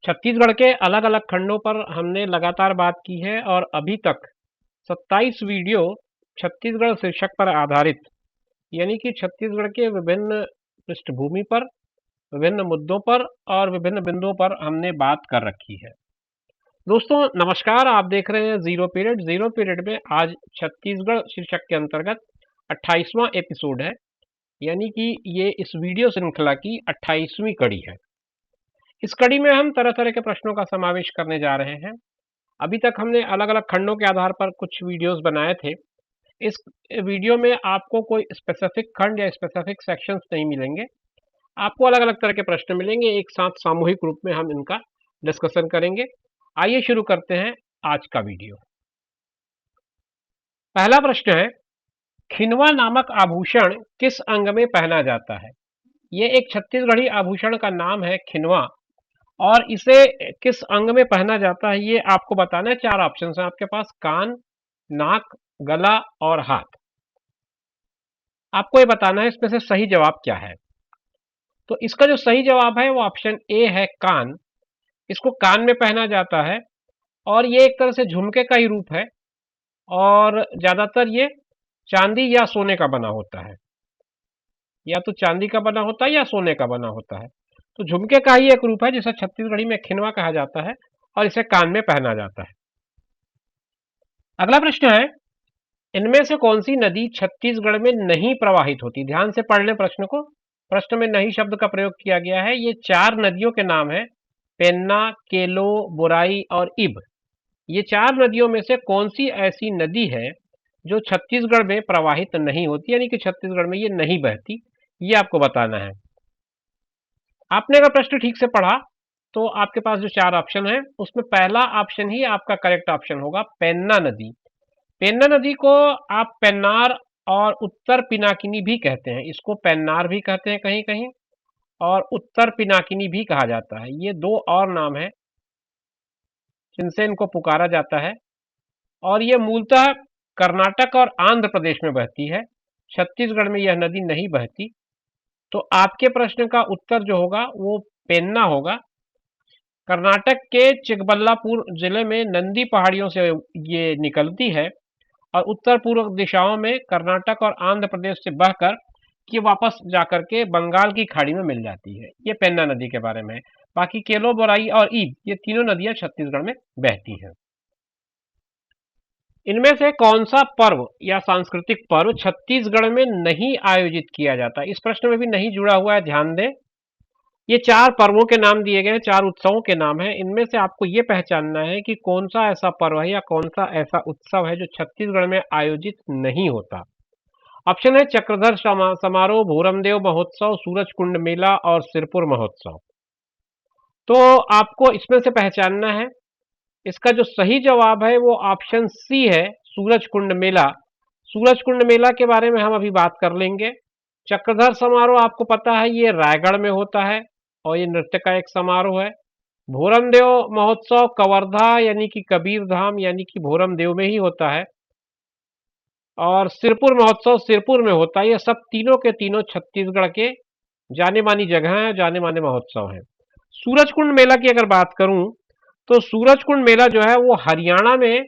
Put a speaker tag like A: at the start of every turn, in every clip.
A: छत्तीसगढ़ के अलग अलग खंडों पर हमने लगातार बात की है और अभी तक 27 वीडियो छत्तीसगढ़ शीर्षक पर आधारित यानी कि छत्तीसगढ़ के विभिन्न पृष्ठभूमि पर, विभिन्न मुद्दों पर और विभिन्न बिंदुओं पर हमने बात कर रखी है। दोस्तों नमस्कार, आप देख रहे हैं जीरो पीरियड में आज छत्तीसगढ़ शीर्षक के अंतर्गत 28वां एपिसोड है, यानी कि ये इस वीडियो श्रृंखला की 28वीं कड़ी है। इस कड़ी में हम तरह तरह के प्रश्नों का समावेश करने जा रहे हैं। अभी तक हमने अलग अलग खंडों के आधार पर कुछ वीडियोस बनाए थे। इस वीडियो में आपको कोई स्पेसिफिक खंड या स्पेसिफिक सेक्शंस नहीं मिलेंगे, आपको अलग अलग तरह के प्रश्न मिलेंगे। एक साथ सामूहिक रूप में हम इनका डिस्कशन करेंगे। आइए शुरू करते हैं आज का वीडियो। पहला प्रश्न है, खिनवा नामक आभूषण किस अंग में पहना जाता है? ये एक छत्तीसगढ़ी आभूषण का नाम है खिनवा, और इसे किस अंग में पहना जाता है ये आपको बताना है। 4 ऑप्शन हैं आपके पास, कान, नाक, गला और हाथ। आपको ये बताना है इसमें से सही जवाब क्या है। तो इसका जो सही जवाब है वो ऑप्शन ए है, कान। इसको कान में पहना जाता है और ये एक तरह से झुमके का ही रूप है और ज्यादातर ये चांदी या सोने का बना होता है, या तो चांदी का बना होता है या सोने का बना होता है। तो झुमके का ही एक रूप है जिसे छत्तीसगढ़ी में खिनवा कहा जाता है और इसे कान में पहना जाता है। अगला प्रश्न है, इनमें से कौन सी नदी छत्तीसगढ़ में नहीं प्रवाहित होती? ध्यान से पढ़ लें प्रश्न को। प्रश्न में नहीं शब्द का प्रयोग किया गया है। ये 4 नदियों के नाम है, पेन्ना, केलो, बुराई और इब। ये 4 नदियों में से कौन सी ऐसी नदी है जो छत्तीसगढ़ में प्रवाहित नहीं होती, यानी कि छत्तीसगढ़ में ये नहीं बहती, ये आपको बताना है। आपने अगर प्रश्न ठीक से पढ़ा तो आपके पास जो 4 ऑप्शन है उसमें पहला ऑप्शन ही आपका करेक्ट ऑप्शन होगा, पेन्ना नदी। पेन्ना नदी को आप पेन्नार और उत्तर पिनाकिनी भी कहते हैं। इसको पेन्नार भी कहते हैं कहीं कहीं, और उत्तर पिनाकिनी भी कहा जाता है। ये 2 और नाम है जिनसे इनको पुकारा जाता है, और ये मूलतः कर्नाटक और आंध्र प्रदेश में बहती है। छत्तीसगढ़ में यह नदी नहीं बहती। तो आपके प्रश्न का उत्तर जो होगा वो पेन्ना होगा। कर्नाटक के चिकबल्लापुर जिले में नंदी पहाड़ियों से ये निकलती है और उत्तर पूर्व दिशाओं में कर्नाटक और आंध्र प्रदेश से बहकर ये वापस जाकर के बंगाल की खाड़ी में मिल जाती है। ये पेन्ना नदी के बारे में है। बाकी केलो, बोराई और ईब, ये तीनों नदियां छत्तीसगढ़ में बहती हैं। इनमें से कौन सा पर्व या सांस्कृतिक पर्व छत्तीसगढ़ में नहीं आयोजित किया जाता? इस प्रश्न में भी नहीं जुड़ा हुआ है, ध्यान दें। ये 4 पर्वों के नाम दिए गए हैं, 4 उत्सवों के नाम हैं। इनमें से आपको ये पहचानना है कि कौन सा ऐसा पर्व है या कौन सा ऐसा उत्सव है जो छत्तीसगढ़ में आयोजित नहीं होता। ऑप्शन है चक्रधर समारोह, भोरमदेव महोत्सव, सूरज कुंड मेला और सिरपुर महोत्सव। तो आपको इसमें से पहचानना है। इसका जो सही जवाब है वो ऑप्शन सी है, सूरज कुंड मेला। सूरज कुंड मेला के बारे में हम अभी बात कर लेंगे। चक्रधर समारोह आपको पता है ये रायगढ़ में होता है और ये नृत्य का एक समारोह है। भोरमदेव महोत्सव कवर्धा यानी कि कबीर धाम यानी कि भोरमदेव में ही होता है, और सिरपुर महोत्सव सिरपुर में होता है। ये सब तीनों के तीनों छत्तीसगढ़ के जाने मानी जगह हैं, जाने माने महोत्सव हैं। सूरज कुंड मेला की अगर बात करूं तो सूरज कुंड मेला जो है वो हरियाणा में,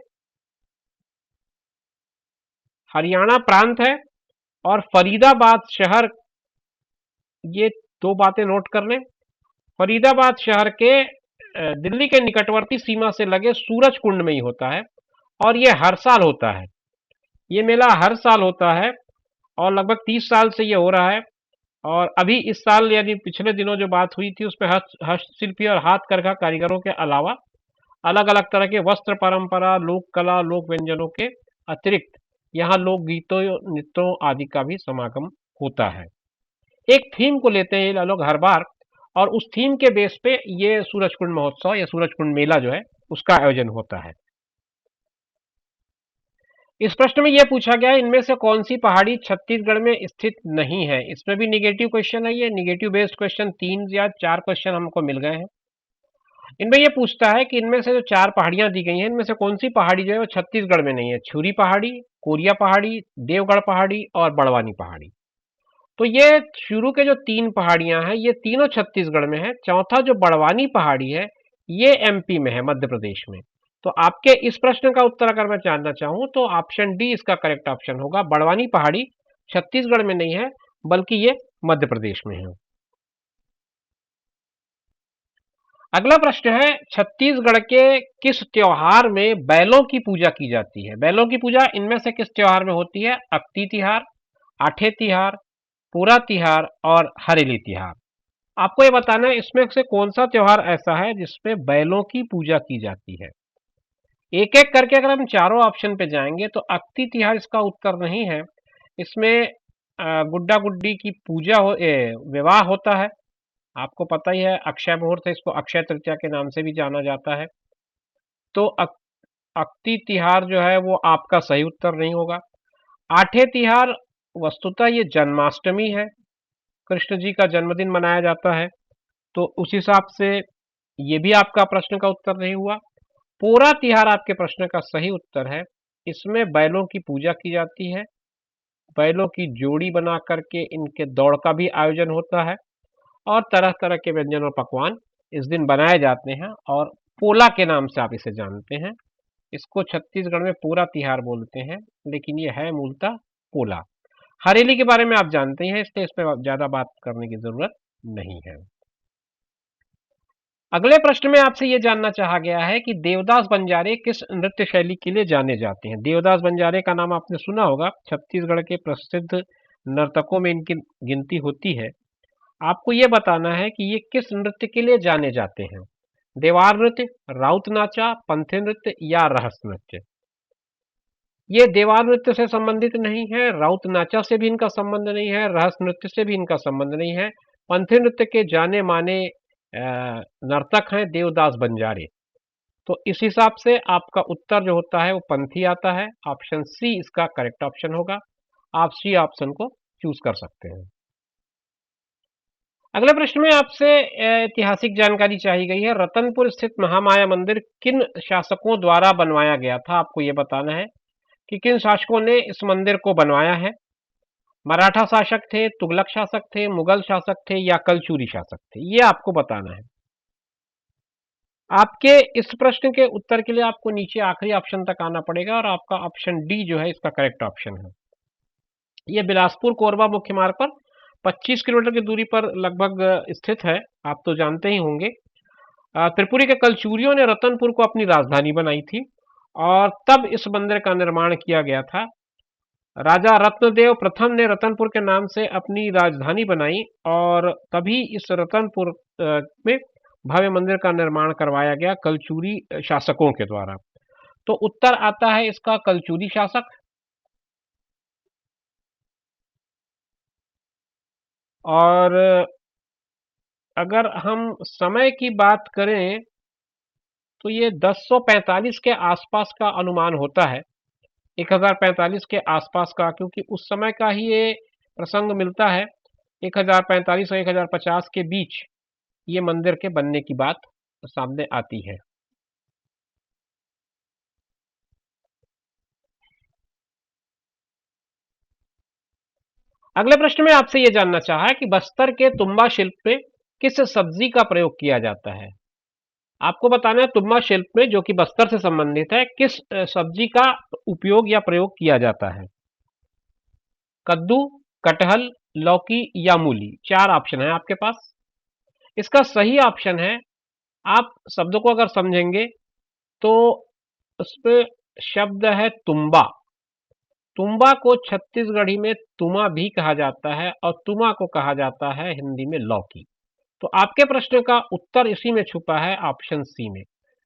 A: हरियाणा प्रांत है और फरीदाबाद शहर, ये 2 बातें नोट कर लें। फरीदाबाद शहर के दिल्ली के निकटवर्ती सीमा से लगे सूरज कुंड में ही होता है और ये हर साल होता है। ये मेला हर साल होता है और लगभग 30 साल से ये हो रहा है। और अभी इस साल यानी पिछले दिनों जो बात हुई थी उसमें हस्तशिल्पी और हाथ करघा कारीगरों के अलावा अलग अलग तरह के वस्त्र परंपरा, लोक कला, लोक व्यंजनों के अतिरिक्त यहाँ लोक गीतों, नृत्यों आदि का भी समागम होता है। एक थीम को लेते हैं ये लोग हर बार, और उस थीम के बेस पे ये सूरज कुंड महोत्सव या सूरज कुंड मेला जो है उसका आयोजन होता है। इस प्रश्न में यह पूछा गया है, इनमें से कौन सी पहाड़ी छत्तीसगढ़ में स्थित नहीं है? इसमें भी निगेटिव क्वेश्चन है। ये निगेटिव बेस्ड क्वेश्चन 3 या 4 क्वेश्चन हमको मिल गए हैं। इनमें यह पूछता है कि इनमें से जो 4 पहाड़ियां दी गई हैं इनमें से कौन सी पहाड़ी जो है वो छत्तीसगढ़ में नहीं है? छुरी पहाड़ी, कोरिया पहाड़ी, देवगढ़ पहाड़ी और बड़वानी पहाड़ी। तो ये शुरू के जो 3 पहाड़ियां हैं ये तीनों छत्तीसगढ़ में है। चौथा जो बड़वानी पहाड़ी है ये एमपी में है, मध्य प्रदेश में। तो आपके इस प्रश्न का उत्तर अगर मैं जानना चाहूं तो ऑप्शन डी इसका करेक्ट ऑप्शन होगा। बड़वानी पहाड़ी छत्तीसगढ़ में नहीं है, बल्कि ये मध्य प्रदेश में है। अगला प्रश्न है, छत्तीसगढ़ के किस त्योहार में बैलों की पूजा की जाती है? बैलों की पूजा इनमें से किस त्योहार में होती है? अक्ती तिहार, आठे तिहार, पूरा तिहार और हरेली तिहार। आपको ये बताना है इसमें से कौन सा त्योहार ऐसा है जिसमें बैलों की पूजा की जाती है। एक एक करके अगर हम चारों ऑप्शन पे जाएंगे तो अक्ती तिहार इसका उत्तर नहीं है। इसमें गुड्डा गुड्डी की पूजा विवाह होता है। आपको पता ही है, अक्षय मुहूर्त है, इसको अक्षय तृतीया के नाम से भी जाना जाता है। तो अक्ती तिहार जो है वो आपका सही उत्तर नहीं होगा। आठे तिहार वस्तुतः ये जन्माष्टमी है, कृष्ण जी का जन्मदिन मनाया जाता है, तो उस हिसाब से ये भी आपका प्रश्न का उत्तर नहीं हुआ। पूरा तिहार आपके प्रश्न का सही उत्तर है। इसमें बैलों की पूजा की जाती है, बैलों की जोड़ी बना करके इनके दौड़ का भी आयोजन होता है और तरह तरह के व्यंजन और पकवान इस दिन बनाए जाते हैं और पोला के नाम से आप इसे जानते हैं। इसको छत्तीसगढ़ में पूरा तिहार बोलते हैं, लेकिन ये है मूलतः पोला। हरेली के बारे में आप जानते हैं, इसलिए इस पर ज्यादा बात करने की जरूरत नहीं है। अगले प्रश्न में आपसे ये जानना चाहा गया है कि देवदास बंजारे किस नृत्य शैली के लिए जाने जाते हैं? देवदास बंजारे का नाम आपने सुना होगा, छत्तीसगढ़ के प्रसिद्ध नर्तकों में इनकी गिनती होती है। आपको ये बताना है कि ये किस नृत्य के लिए जाने जाते हैं? देवार नृत्य, राउत नाचा, पंथी नृत्य या रहस नृत्य। ये देवार नृत्य से संबंधित नहीं है, राउत नाचा से भी इनका संबंध नहीं है, रहस नृत्य से भी इनका संबंध नहीं है। पंथी नृत्य के जाने माने नर्तक हैं देवदास बंजारे। तो इस हिसाब से आपका उत्तर जो होता है वो पंथी आता है। ऑप्शन सी इसका करेक्ट ऑप्शन होगा। आप सी ऑप्शन को चूज कर सकते हैं। अगले प्रश्न में आपसे ऐतिहासिक जानकारी चाहिए गई है। रतनपुर स्थित महामाया मंदिर किन शासकों द्वारा बनवाया गया था? आपको यह बताना है कि किन शासकों ने इस मंदिर को बनवाया है। मराठा शासक थे, तुगलक शासक थे, मुगल शासक थे या कलचुरी शासक थे, ये आपको बताना है। आपके इस प्रश्न के उत्तर के लिए आपको नीचे आखिरी ऑप्शन तक आना पड़ेगा और आपका ऑप्शन डी जो है इसका करेक्ट ऑप्शन है। यह बिलासपुर कोरबा मुख्य मार्ग पर 25 किलोमीटर की दूरी पर लगभग स्थित है, आप तो जानते ही होंगे। त्रिपुरी के कलचूरियों ने रतनपुर को अपनी राजधानी बनाई थी और तब इस मंदिर का निर्माण किया गया था। राजा रत्नदेव प्रथम ने रतनपुर के नाम से अपनी राजधानी बनाई और तभी इस रतनपुर में भव्य मंदिर का निर्माण करवाया गया कलचूरी शासकों के द्वारा। तो उत्तर आता है इसका कलचूरी शासक। और अगर हम समय की बात करें तो ये 1045 के आसपास का अनुमान होता है, 1045 के आसपास का, क्योंकि उस समय का ही ये प्रसंग मिलता है। 1045 और 1050 के बीच ये मंदिर के बनने की बात सामने आती है। अगले प्रश्न में आपसे यह जानना चाहा है कि बस्तर के तुम्बा शिल्प में किस सब्जी का प्रयोग किया जाता है? आपको बताना है तुम्बा शिल्प में, जो कि बस्तर से संबंधित है, किस सब्जी का उपयोग या प्रयोग किया जाता है? कद्दू, कटहल, लौकी या मूली। चार ऑप्शन है आपके पास। इसका सही ऑप्शन है, आप शब्द को अगर समझेंगे तो उसमें शब्द है तुम्बा। तुम्बा को छत्तीसगढ़ी में तुमा भी कहा जाता है और तुमा को कहा जाता है हिंदी में लौकी। तो आपके प्रश्न का उत्तर इसी में छुपा है, ऑप्शन सी में।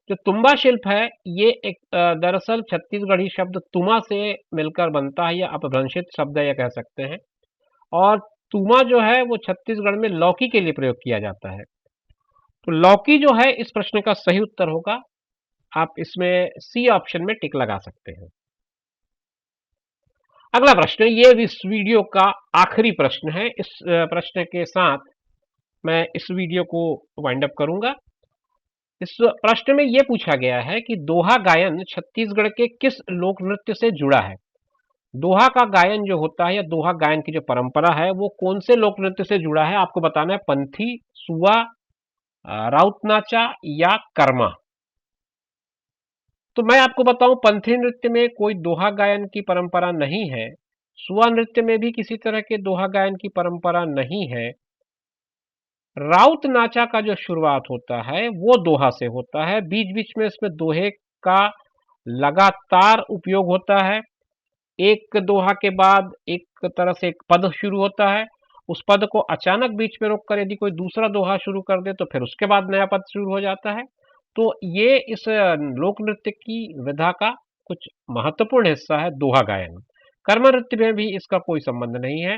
A: जो तुम्बा शिल्प है ये एक दरअसल छत्तीसगढ़ी शब्द तुमा से मिलकर बनता है, या अपभ्रंशित शब्द यह कह सकते हैं। और तुमा जो है वो छत्तीसगढ़ में लौकी के लिए प्रयोग किया जाता है। तो लौकी जो है इस प्रश्न का सही उत्तर होगा। आप इसमें सी ऑप्शन में टिक लगा सकते हैं। अगला प्रश्न, ये इस वीडियो का आखिरी प्रश्न है। इस प्रश्न के साथ मैं इस वीडियो को वाइंड अप करूंगा। इस प्रश्न में यह पूछा गया है कि दोहा गायन छत्तीसगढ़ के किस लोक नृत्य से जुड़ा है? दोहा का गायन जो होता है या दोहा गायन की जो परंपरा है वो कौन से लोक नृत्य से जुड़ा है? आपको बताना है पंथी, सुआ, राउत नाचा या कर्मा। तो मैं आपको बताऊं, पंथी नृत्य में कोई दोहा गायन की परंपरा नहीं है। सुआ नृत्य में भी किसी तरह के दोहा गायन की परंपरा नहीं है। राउत नाचा का जो शुरुआत होता है वो दोहा से होता है। बीच बीच में इसमें दोहे का लगातार उपयोग होता है। एक दोहा के बाद एक तरह से एक पद शुरू होता है। उस पद को अचानक बीच में रोक कर यदि कोई दूसरा दोहा शुरू कर दे तो फिर उसके बाद नया पद शुरू हो जाता है। तो ये इस लोक नृत्य की विधा का कुछ महत्वपूर्ण हिस्सा है, दोहा गायन। कर्म नृत्य में भी इसका कोई संबंध नहीं है।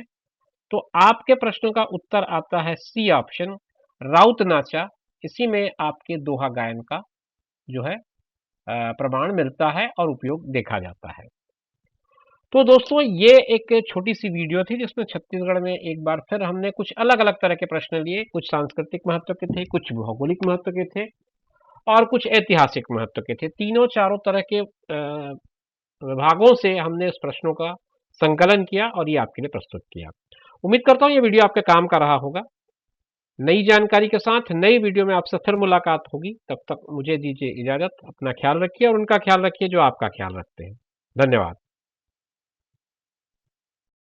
A: तो आपके प्रश्न का उत्तर आता है सी ऑप्शन, राउत नाचा। इसी में आपके दोहा गायन का जो है प्रमाण मिलता है और उपयोग देखा जाता है। तो दोस्तों, ये एक छोटी सी वीडियो थी जिसमें छत्तीसगढ़ में एक बार फिर हमने कुछ अलग अलग तरह के प्रश्न लिए। कुछ सांस्कृतिक महत्व के थे, कुछ भौगोलिक महत्व के थे और कुछ ऐतिहासिक महत्व के थे। तीनों चारों तरह के विभागों से हमने इस प्रश्नों का संकलन किया और ये आपके लिए प्रस्तुत किया। उम्मीद करता हूँ ये वीडियो आपके काम का रहा होगा। नई जानकारी के साथ नई वीडियो में आपसे फिर मुलाकात होगी। तब तक मुझे दीजिए इजाजत। अपना ख्याल रखिए और उनका ख्याल रखिए जो आपका ख्याल रखते हैं। धन्यवाद।